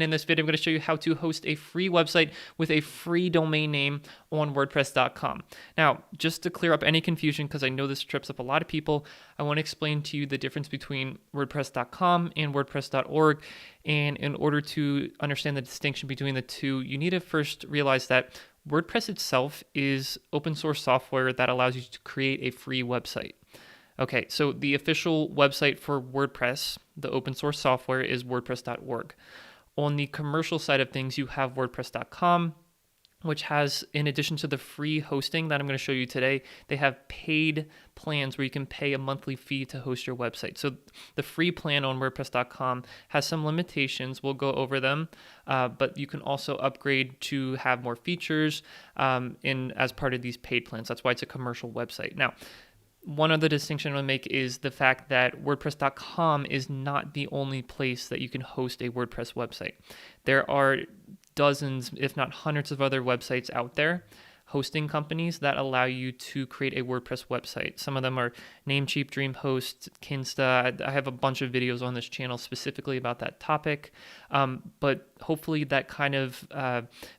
and in this video I'm going to show you how to host a free website with a free domain name on WordPress.com. Now, just to clear up any confusion, because I know this trips up a lot of people, I want to explain to you the difference between WordPress.com and WordPress.org. And in order to understand the distinction between the two, you need to first realize that WordPress itself is open source software that allows you to create a free website. Okay, so the official website for WordPress, the open source software, is WordPress.org. On the commercial side of things, you have WordPress.com, which has, in addition to the free hosting that I'm going to show you today, they have paid plans where you can pay a monthly fee to host your website. So the free plan on WordPress.com has some limitations. We'll go over them, but you can also upgrade to have more features as part of these paid plans. That's why it's a commercial website. Now, one other distinction I want to make is the fact that WordPress.com is not the only place that you can host a WordPress website. There are dozens, if not hundreds of other websites out there, hosting companies that allow you to create a WordPress website. Some of them are Namecheap, DreamHost, Kinsta. I have a bunch of videos on this channel specifically about that topic, but hopefully that kind of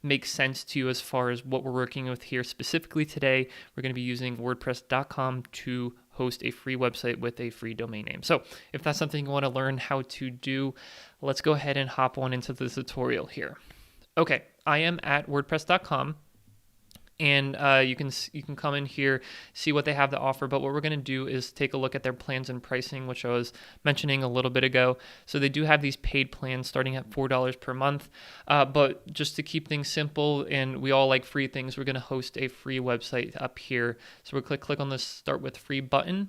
makes sense to you as far as what we're working with here. Specifically today, we're going to be using WordPress.com to host a free website with a free domain name. So if that's something you want to learn how to do, let's go ahead and hop on into the tutorial here. Okay, I am at WordPress.com. And you can come in here, see what they have to offer. But what we're going to do is take a look at their plans and pricing, which I was mentioning a little bit ago. So they do have these paid plans starting at $4 per month. But just to keep things simple, and we all like free things, we're going to host a free website up here. So we'll click on this Start with Free button.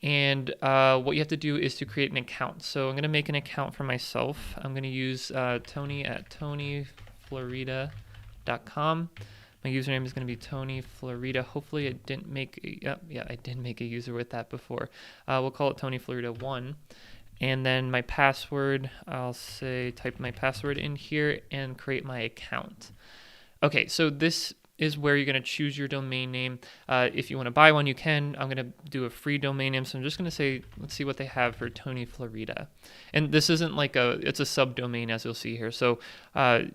And what you have to do is to create an account. So I'm going to make an account for myself. I'm going to use Tony at TonyFlorida.com. My username is going to be Tony Florida. Hopefully I didn't make I did make a user with that before. We'll call it Tony Florida 1. And then my password, I'll say type my password in here and create my account. Okay, so this is where you're going to choose your domain name. If you want to buy one, you can. I'm going to do a free domain name. So I'm just going to say, let's see what they have for Tony Florida. And this isn't like it's a subdomain, as you'll see here. So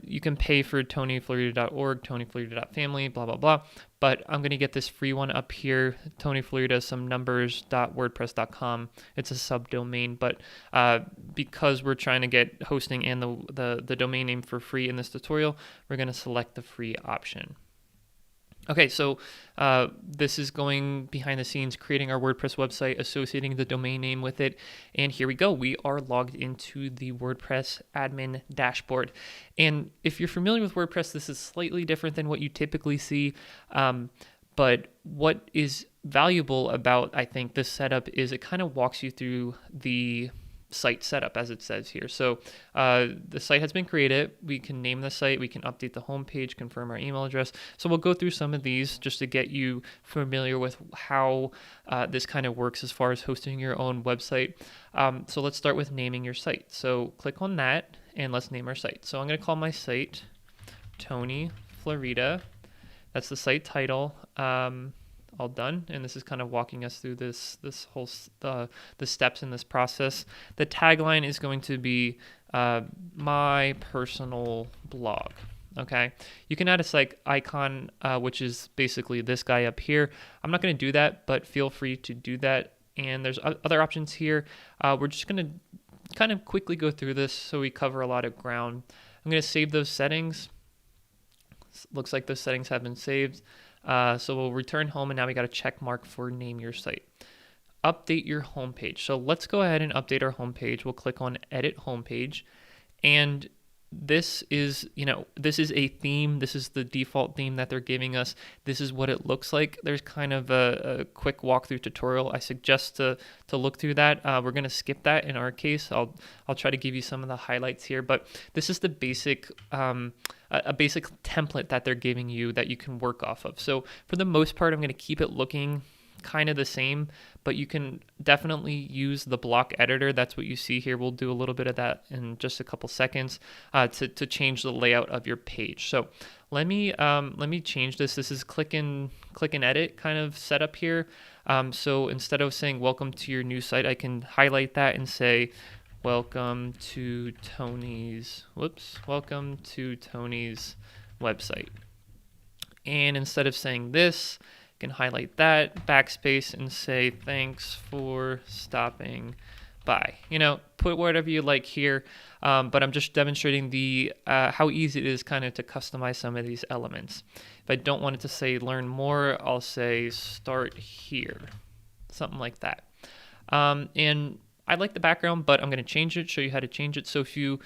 you can pay for tonyflorida.org, tonyflorida.family, blah, blah, blah. But I'm going to get this free one up here, Tony Florida, some numbers.wordpress.com. It's a subdomain, but because we're trying to get hosting and the domain name for free in this tutorial, we're going to select the free option. Okay, so this is going behind the scenes, creating our WordPress website, associating the domain name with it. And here we go. We are logged into the WordPress admin dashboard. And if you're familiar with WordPress, this is slightly different than what you typically see. But what is valuable about, I think, this setup is it kind of walks you through the site setup, as it says here. So the site has been created. We can name the site. We can update the homepage, confirm our email address. So we'll go through some of these just to get you familiar with how this kind of works as far as hosting your own website. So let's start with naming your site. So click on that and let's name our site. So I'm going to call my site Tony Florida. That's the site title. All done, and this is kind of walking us through this whole the steps in this process. The tagline is going to be my personal blog. Okay, you can add a site icon, which is basically this guy up here. I'm not going to do that, but feel free to do that. And there's other options here. We're just going to kind of quickly go through this so we cover a lot of ground. I'm going to save those settings. Looks like those settings have been saved. So we'll return home, and now we got a check mark for name your site. Update your homepage. So let's go ahead and update our homepage. We'll click on edit homepage, and this is a theme. This is the default theme that they're giving us. This is what it looks like. There's kind of a quick walkthrough tutorial. I suggest to look through that. We're going to skip that in our case. I'll try to give you some of the highlights here, but this is the basic a basic template that they're giving you that you can work off of. So for the most part, I'm going to keep it looking kind of the same, but you can definitely use the block editor. That's what you see here. We'll do a little bit of that in just a couple seconds to change the layout of your page. So let me change this. This is click and edit kind of setup here. So instead of saying welcome to your new site, I can highlight that and say welcome to Tony's website. And instead of saying this, you can highlight that, backspace, and say thanks for stopping by. Put whatever you like here, but I'm just demonstrating the how easy it is kind of to customize some of these elements. If I don't want it to say learn more, I'll say start here, something like that. And I like the background, but I'm going to change it, show you how to change it. So if you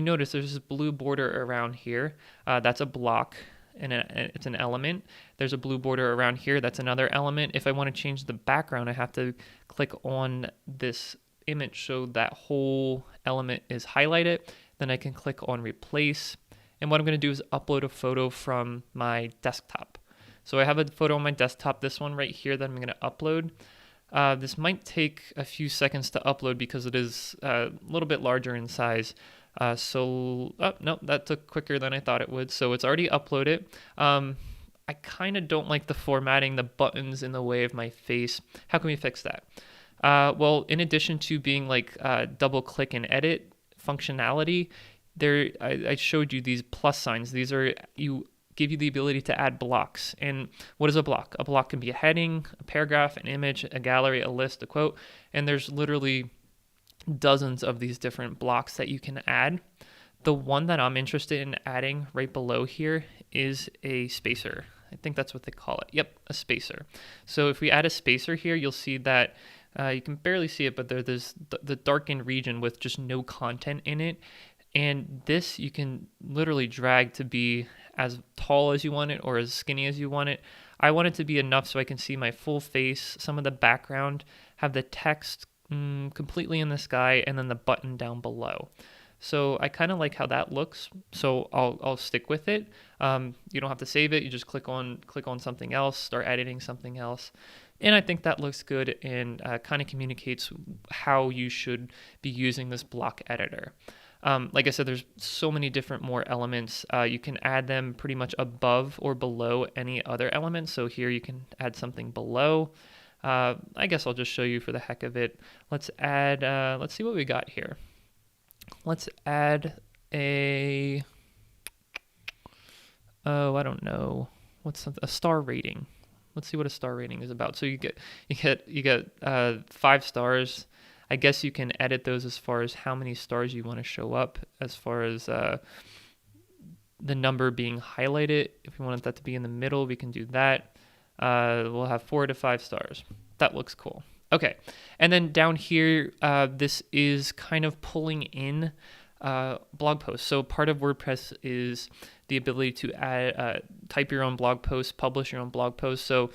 notice, there's this blue border around here. That's a block, and it's an element. There's a blue border around here. That's another element. If I want to change the background, I have to click on this image so that whole element is highlighted. Then I can click on replace. And what I'm going to do is upload a photo from my desktop. So I have a photo on my desktop, this one right here, that I'm going to upload. This might take a few seconds to upload because it is a little bit larger in size. No, that took quicker than I thought it would. So it's already uploaded. I kind of don't like the formatting, the buttons in the way of my face. How can we fix that? Well, in addition to being like double click and edit functionality, I showed you these plus signs. These give you the ability to add blocks. And what is a block? A block can be a heading, a paragraph, an image, a gallery, a list, a quote, and there's literally dozens of these different blocks that you can add. The one that I'm interested in adding right below here is a spacer. I think that's what they call it. Yep, a spacer. So if we add a spacer here, you'll see that you can barely see it, but there's the darkened region with just no content in it. And this you can literally drag to be as tall as you want it or as skinny as you want it. I want it to be enough so I can see my full face, some of the background, have the text completely in the sky, and then the button down below. So I kind of like how that looks, so I'll stick with it. You don't have to save it. You just click on something else, start editing something else. And I think that looks good and kind of communicates how you should be using this block editor. Like I said, there's so many different more elements. You can add them pretty much above or below any other element. So here you can add something below. I guess I'll just show you for the heck of it. Let's add, let's see what we got here. Let's add a, I don't know, a star rating. Let's see what a star rating is about. So you get 5 stars. I guess you can edit those as far as how many stars you want to show up, as far as the number being highlighted. If we wanted that to be in the middle, we can do that. We'll have 4 to 5 stars. That looks cool. Okay, and then down here, this is kind of pulling in blog posts. So part of WordPress is the ability to add, type your own blog post, publish your own blog post. So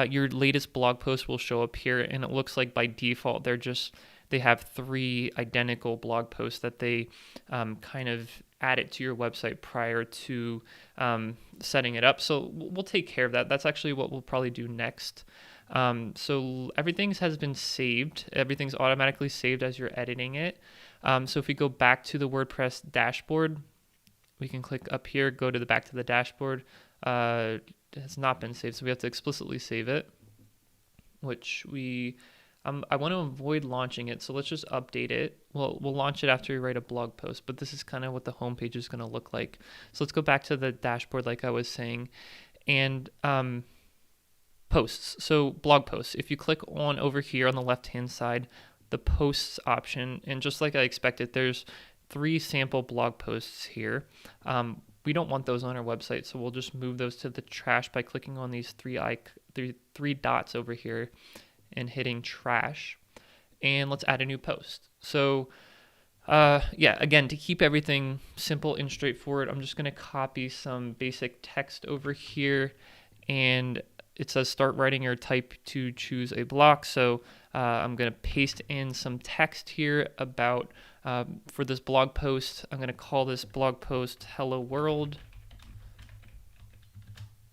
your latest blog post will show up here, and it looks like by default they have 3 identical blog posts that they kind of added to your website prior to setting it up. So we'll take care of that. That's actually what we'll probably do next. So everything has been saved. Everything's automatically saved as you're editing it. So if we go back to the WordPress dashboard, we can click up here, go to back to the dashboard. It has not been saved, so we have to explicitly save it, which I want to avoid launching it, so let's just update it. We'll launch it after we write a blog post, but this is kind of what the homepage is going to look like. So let's go back to the dashboard like I was saying, and posts. So blog posts. If you click on over here on the left-hand side, the posts option, and just like I expected, there's 3 sample blog posts here. We don't want those on our website, so we'll just move those to the trash by clicking on these three dots over here and hitting trash. And let's add a new post. So again, to keep everything simple and straightforward, I'm just going to copy some basic text over here, and it says start writing or type to choose a block. So I'm going to paste in some text here about for this blog post. I'm going to call this blog post Hello World,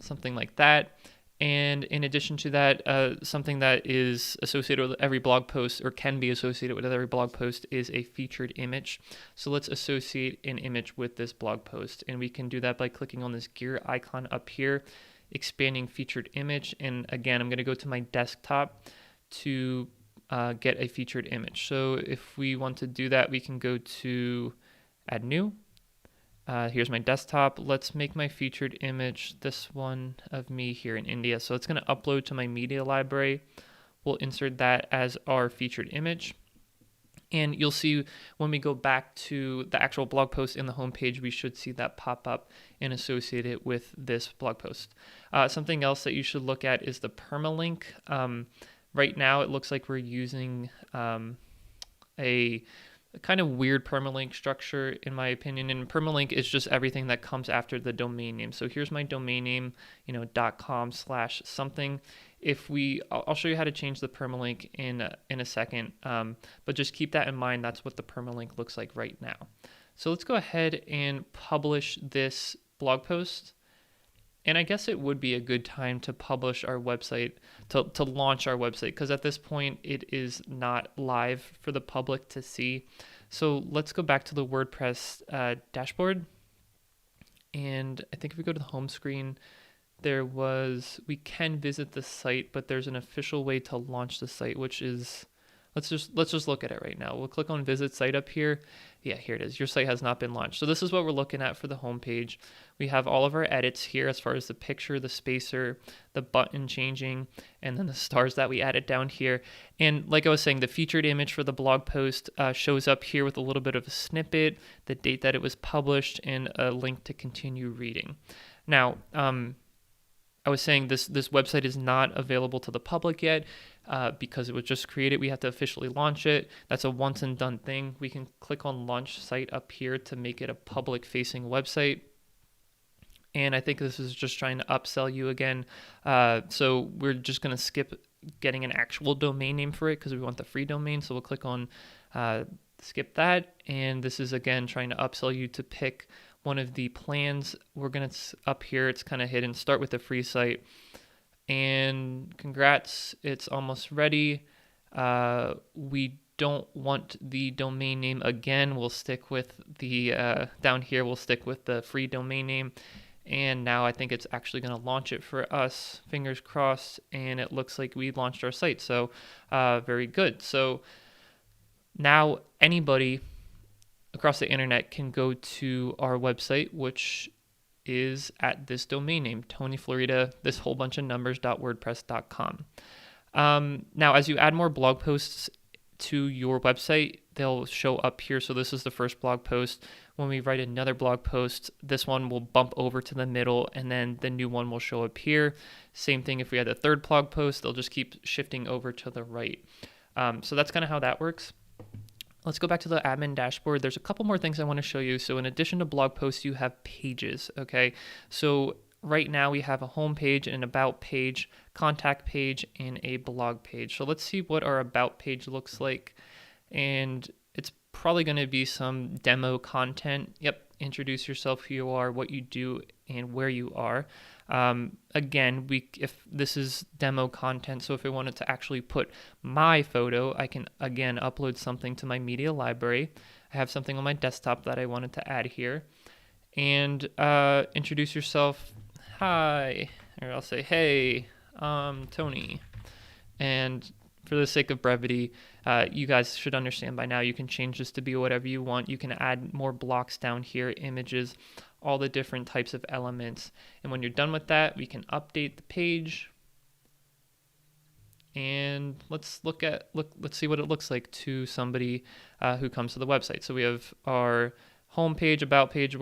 something like that. And in addition to that, something that is associated with every blog post, or can be associated with every blog post, is a featured image. So let's associate an image with this blog post. And we can do that by clicking on this gear icon up here, expanding featured image. And again, I'm going to go to my desktop to get a featured image. So if we want to do that, we can go to add new. Here's my desktop. Let's make my featured image this one of me here in India. So it's going to upload to my media library. We'll insert that as our featured image. And you'll see when we go back to the actual blog post in the homepage, we should see that pop up and associate it with this blog post. Something else that you should look at is the permalink. Right now, it looks like we're using a kind of weird permalink structure, in my opinion. And permalink is just everything that comes after the domain name. So here's my domain name, .com/something. I'll show you how to change the permalink in a second, but just keep that in mind. That's what the permalink looks like right now. So let's go ahead and publish this blog post. And I guess it would be a good time to publish our website, to launch our website, because at this point it is not live for the public to see. So let's go back to the WordPress dashboard. And I think if we go to the home screen, we can visit the site, but there's an official way to launch the site, which is, let's just look at it right now. We'll click on visit site up here. Yeah, here it is. Your site has not been launched. So this is what we're looking at for the home page. We have all of our edits here as far as the picture, the spacer, the button changing, and then the stars that we added down here. And like I was saying, the featured image for the blog post shows up here with a little bit of a snippet, the date that it was published, and a link to continue reading. Now, I was saying this website is not available to the public yet because it was just created. We have to officially launch it. That's a once and done thing. We can click on launch site up here to make it a public facing website. And I think this is just trying to upsell you again. So we're just going to skip getting an actual domain name for it because we want the free domain. So we'll click on skip that. And this is again trying to upsell you to pick one of the plans. We're going to, up here, it's kind of hidden, start with the free site. And congrats, it's almost ready. We don't want the domain name again. We'll stick with the, down here, we'll stick with the free domain name. And now I think it's actually going to launch it for us, fingers crossed. And it looks like we launched our site. So very good. So now anybody across the internet can go to our website, which is at this domain name, Tony Florida, this whole bunch of numbers.wordpress.com. Now, as you add more blog posts to your website, they'll show up here. So this is the first blog post. When we write another blog post, this one will bump over to the middle, and then the new one will show up here. Same thing if we had a third blog post, they'll just keep shifting over to the right. So that's kind of how that works. Let's go back to the admin dashboard. There's a couple more things I want to show you. So in addition to blog posts, you have pages, okay? So right now we have a home page, an about page, contact page, and a blog page. So let's see what our about page looks like. And it's probably going to be some demo content. Yep, introduce yourself, who you are, what you do, and where you are. Again, if this is demo content, so if I wanted to actually put my photo, I can again upload something to my media library. I have something on my desktop that I wanted to add here. And introduce yourself. Hi, or I'll say, hey, Tony. And for the sake of brevity, you guys should understand by now you can change this to be whatever you want. You can add more blocks down here, images, all the different types of elements. And when you're done with that, we can update the page. And let's see what it looks like to somebody who comes to the website. So we have our home page, about page,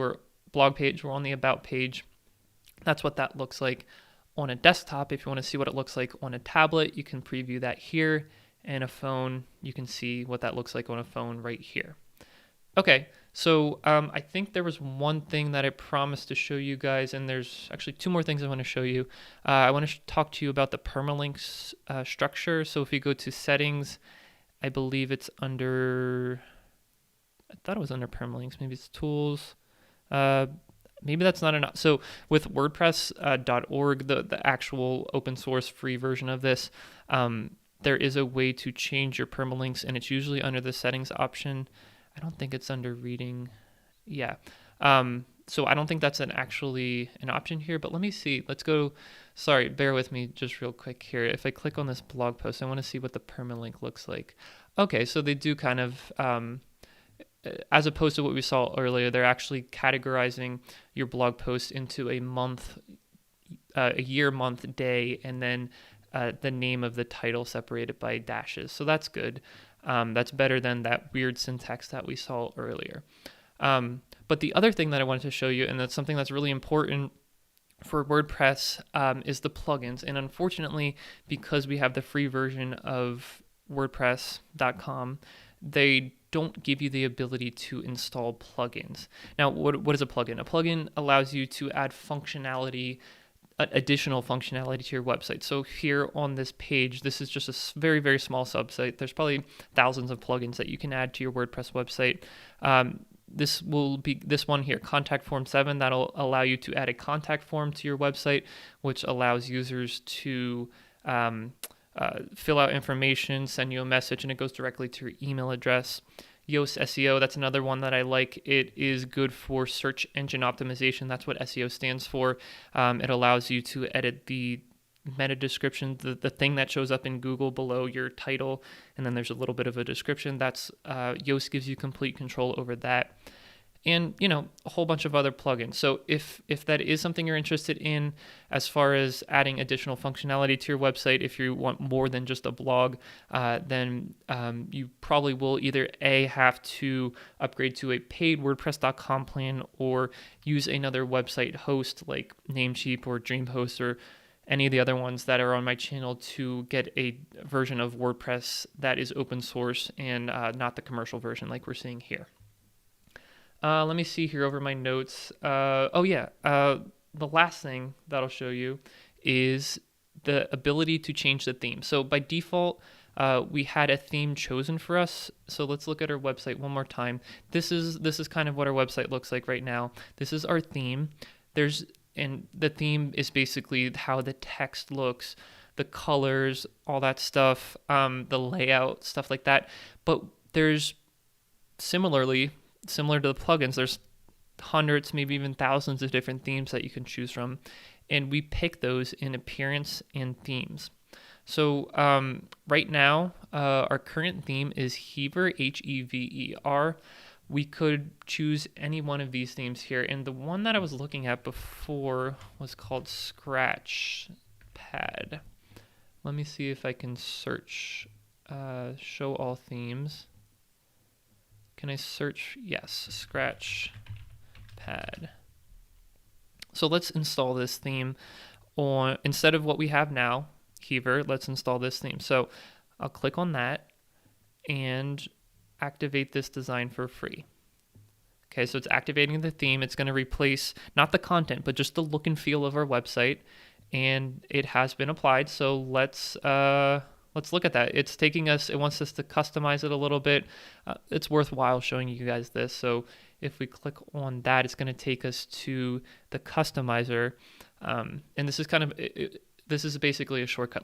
blog page, we're on the about page. That's what that looks like on a desktop. If you want to see what it looks like on a tablet, you can preview that here. And a phone, you can see what that looks like on a phone right here. Okay, so I think there was one thing that I promised to show you guys, and there's actually two more things I want to show you. I want to talk to you about the permalinks structure. So if you go to settings, I believe it's under, I thought it was under permalinks, maybe it's tools. Maybe that's not enough. So with WordPress.org, the actual open source free version of this, there is a way to change your permalinks, and it's usually under the settings option. I don't think it's under reading. Yeah. So I don't think that's actually an option here, but let me see. Let's go. Sorry, bear with me just real quick here. If I click on this blog post, I want to see what the permalink looks like. Okay, so they do kind of, as opposed to what we saw earlier, they're actually categorizing your blog post into a month, a year, month, day, and then the name of the title separated by dashes. So that's good. That's better than that weird syntax that we saw earlier. But the other thing that I wanted to show you, and that's something that's really important for WordPress, is the plugins. And unfortunately, because we have the free version of WordPress.com, they don't give you the ability to install plugins. Now, what is a plugin? A plugin allows you to add functionality, additional functionality to your website. So here on this page, this is just a very, very small subsite. There's probably thousands of plugins that you can add to your WordPress website. This will be this one here, contact form 7. That'll allow you to add a contact form to your website, which allows users to fill out information, send you a message, and it goes directly to your email address. Yoast SEO, that's another one that I like. It is good for search engine optimization. That's what SEO stands for. It allows you to edit the meta description, the thing that shows up in Google below your title, and then there's a little bit of a description. That's Yoast gives you complete control over that. And, a whole bunch of other plugins. So if that is something you're interested in, as far as adding additional functionality to your website, if you want more than just a blog, then you probably will either have to upgrade to a paid WordPress.com plan, or use another website host like Namecheap or DreamHost or any of the other ones that are on my channel to get a version of WordPress that is open source and not the commercial version like we're seeing here. Let me see here over my notes. The last thing that I'll show you is the ability to change the theme. So by default, we had a theme chosen for us. So let's look at our website one more time. This is kind of what our website looks like right now. This is our theme. And the theme is basically how the text looks, the colors, all that stuff, the layout, stuff like that. But there's similar to the plugins, there's hundreds, maybe even thousands of different themes that you can choose from. And we pick those in appearance and themes. So right now, our current theme is Hever, Hever. We could choose any one of these themes here. And the one that I was looking at before was called Scratch Pad. Let me see if I can search, show all themes. Can I search? Yes, Scratch Pad. So let's install this theme on, instead of what we have now, Hever, let's install this theme. So I'll click on that and activate this design for free. Okay, so it's activating the theme. It's going to replace not the content, but just the look and feel of our website, and it has been applied. So let's look at that. It's taking us. It wants us to customize it a little bit. It's worthwhile showing you guys this. So if we click on that, it's going to take us to the customizer, and this is kind of. This is basically a shortcut.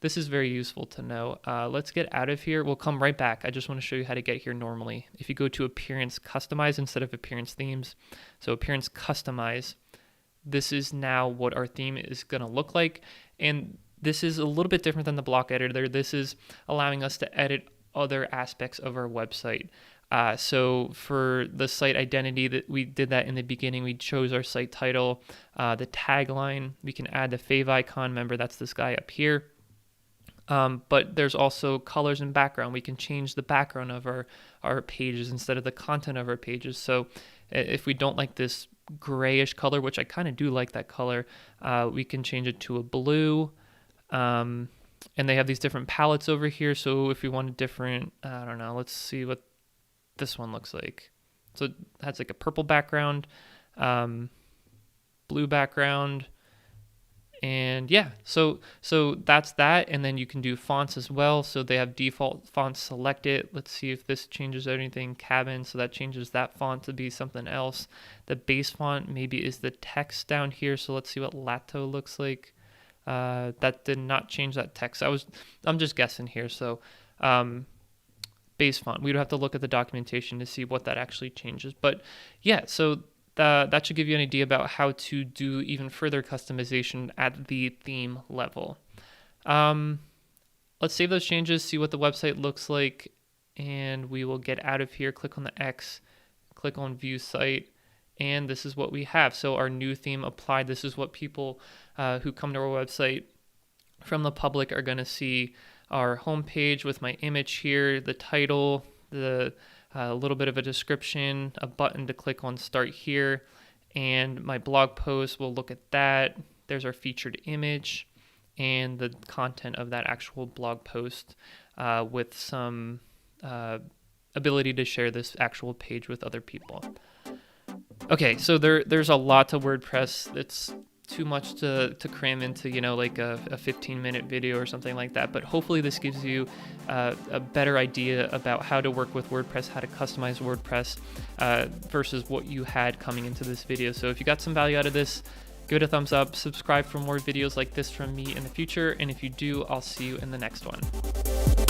This is very useful to know. Let's get out of here. We'll come right back. I just want to show you how to get here normally. If you go to Appearance Customize instead of Appearance Themes, so Appearance Customize, this is now what our theme is going to look like. And this is a little bit different than the block editor. This is allowing us to edit other aspects of our website. So for the site identity, that we did that in the beginning, we chose our site title, the tagline. We can add the fave icon. Remember, that's this guy up here. But there's also colors and background. We can change the background of our pages instead of the content of our pages. So if we don't like this grayish color, which I kind of do like that color, we can change it to a blue. And they have these different palettes over here. So if we want a different, I don't know, let's see what this one looks like. So it has like a purple background, blue background, and yeah, so that's that. And then you can do fonts as well. So they have default fonts selected. Let's see if this changes anything. Cabin, so that changes that font to be something else. The base font maybe is the text down here. So let's see what Lato looks like. That did not change that text. I'm just guessing here. So base font, we would have to look at the documentation to see what that actually changes. But yeah, so that should give you an idea about how to do even further customization at the theme level. Let's save those changes, see what the website looks like, and we will get out of here. Click on the X, click on View Site, and this is what we have. So our new theme applied. This is what people who come to our website from the public are going to see. Our homepage with my image here, the title, the little bit of a description, a button to click on Start Here, and my blog post, we'll look at that. There's our featured image and the content of that actual blog post with some ability to share this actual page with other people. Okay, so there's a lot to WordPress. It's too much to cram into, like a 15-minute video or something like that. But hopefully this gives you a better idea about how to work with WordPress, how to customize WordPress versus what you had coming into this video. So if you got some value out of this, give it a thumbs up, subscribe for more videos like this from me in the future. And if you do, I'll see you in the next one.